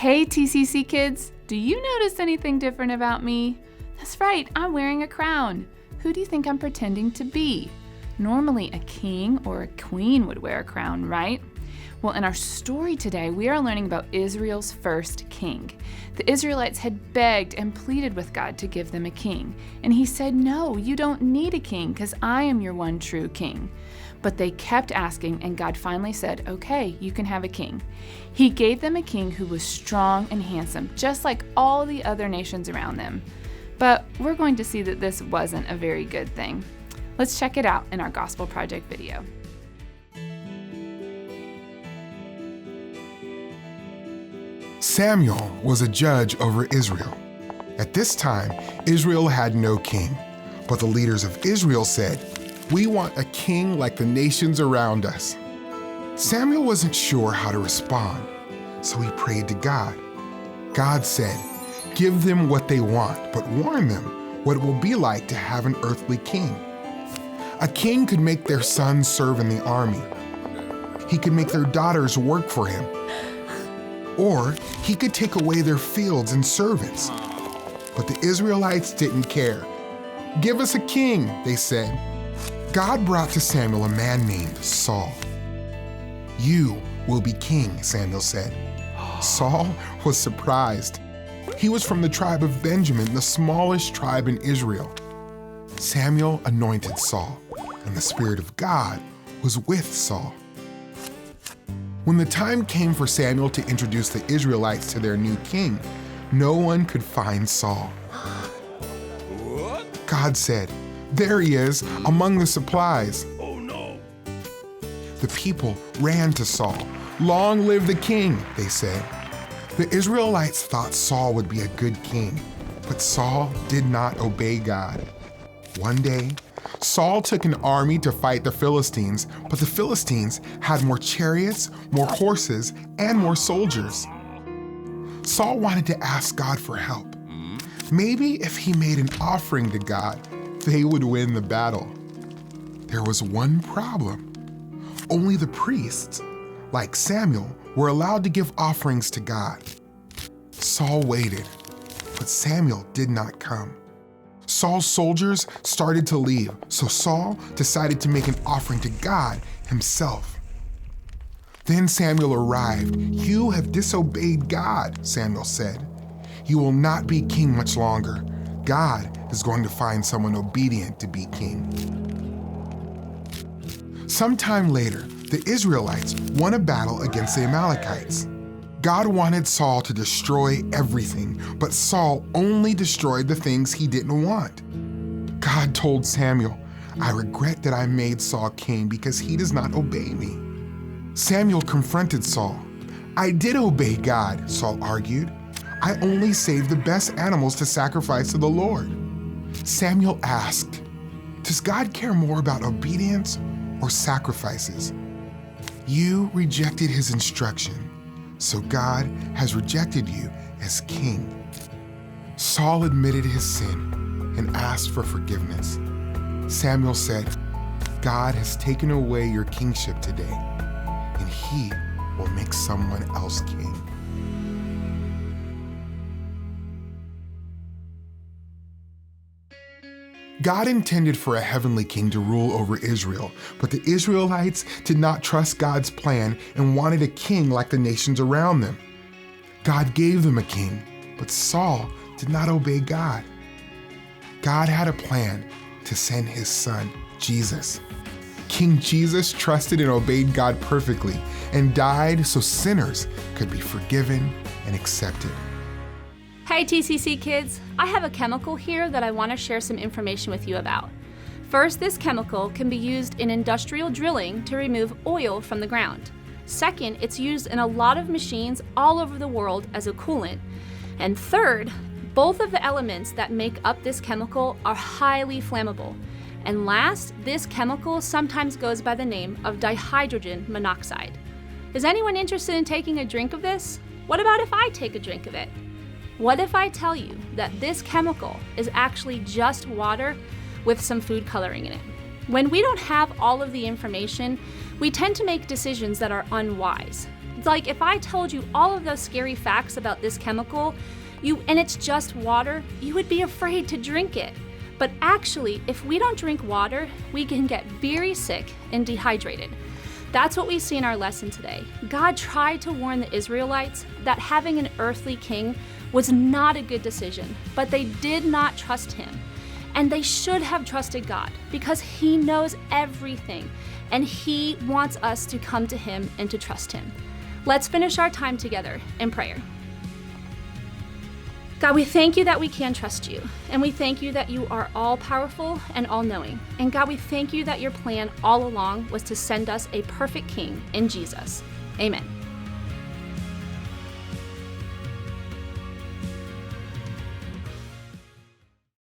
Hey TCC Kids, do you notice anything different about me? That's right, I'm wearing a crown. Who do you think I'm pretending to be? Normally a king or a queen would wear a crown, right? Well, in our story today, we are learning about Israel's first king. The Israelites had begged and pleaded with God to give them a king, and he said, "No, you don't need a king because I am your one true king." But they kept asking, and God finally said, "Okay, you can have a king." He gave them a king who was strong and handsome, just like all the other nations around them. But we're going to see that this wasn't a very good thing. Let's check it out in our Gospel Project video. Samuel was a judge over Israel. At this time, Israel had no king, but the leaders of Israel said, "We want a king like the nations around us." Samuel wasn't sure how to respond, so he prayed to God. God said, "Give them what they want, but warn them what it will be like to have an earthly king." A king could make their sons serve in the army. He could make their daughters work for him. Or he could take away their fields and servants. But the Israelites didn't care. "Give us a king," they said. God brought to Samuel a man named Saul. "You will be king," Samuel said. Saul was surprised. He was from the tribe of Benjamin, the smallest tribe in Israel. Samuel anointed Saul, and the Spirit of God was with Saul. When the time came for Samuel to introduce the Israelites to their new king, no one could find Saul. God said, "There he is, among the supplies." Oh no! The people ran to Saul. "Long live the king," they said. The Israelites thought Saul would be a good king, but Saul did not obey God. One day, Saul took an army to fight the Philistines, but the Philistines had more chariots, more horses, and more soldiers. Saul wanted to ask God for help. Maybe if he made an offering to God, they would win the battle. There was one problem. Only the priests, like Samuel, were allowed to give offerings to God. Saul waited, but Samuel did not come. Saul's soldiers started to leave, so Saul decided to make an offering to God himself. Then Samuel arrived. "You have disobeyed God," Samuel said. "You will not be king much longer. God is going to find someone obedient to be king." Sometime later, the Israelites won a battle against the Amalekites. God wanted Saul to destroy everything, but Saul only destroyed the things he didn't want. God told Samuel, "I regret that I made Saul king because he does not obey me." Samuel confronted Saul. "I did obey God," Saul argued. "I only saved the best animals to sacrifice to the Lord." Samuel asked, "Does God care more about obedience or sacrifices?" You rejected his instruction, so God has rejected you as king. Saul admitted his sin and asked for forgiveness. Samuel said, "God has taken away your kingship today, and he will make someone else king." God intended for a heavenly king to rule over Israel, but the Israelites did not trust God's plan and wanted a king like the nations around them. God gave them a king, but Saul did not obey God. God had a plan to send his son, Jesus. King Jesus trusted and obeyed God perfectly and died so sinners could be forgiven and accepted. Hey TCC Kids, I have a chemical here that I want to share some information with you about. First, this chemical can be used in industrial drilling to remove oil from the ground. Second, it's used in a lot of machines all over the world as a coolant. And third, both of the elements that make up this chemical are highly flammable. And last, this chemical sometimes goes by the name of dihydrogen monoxide. Is anyone interested in taking a drink of this? What about if I take a drink of it? What if I tell you that this chemical is actually just water with some food coloring in it? When we don't have all of the information, we tend to make decisions that are unwise. It's like if I told you all of those scary facts about this chemical, and it's just water, you would be afraid to drink it. But actually, if we don't drink water, we can get very sick and dehydrated. That's what we see in our lesson today. God tried to warn the Israelites that having an earthly king was not a good decision, but they did not trust him. And they should have trusted God because he knows everything, and he wants us to come to him and to trust him. Let's finish our time together in prayer. God, we thank you that we can trust you, and we thank you that you are all-powerful and all-knowing. And God, we thank you that your plan all along was to send us a perfect king in Jesus. Amen.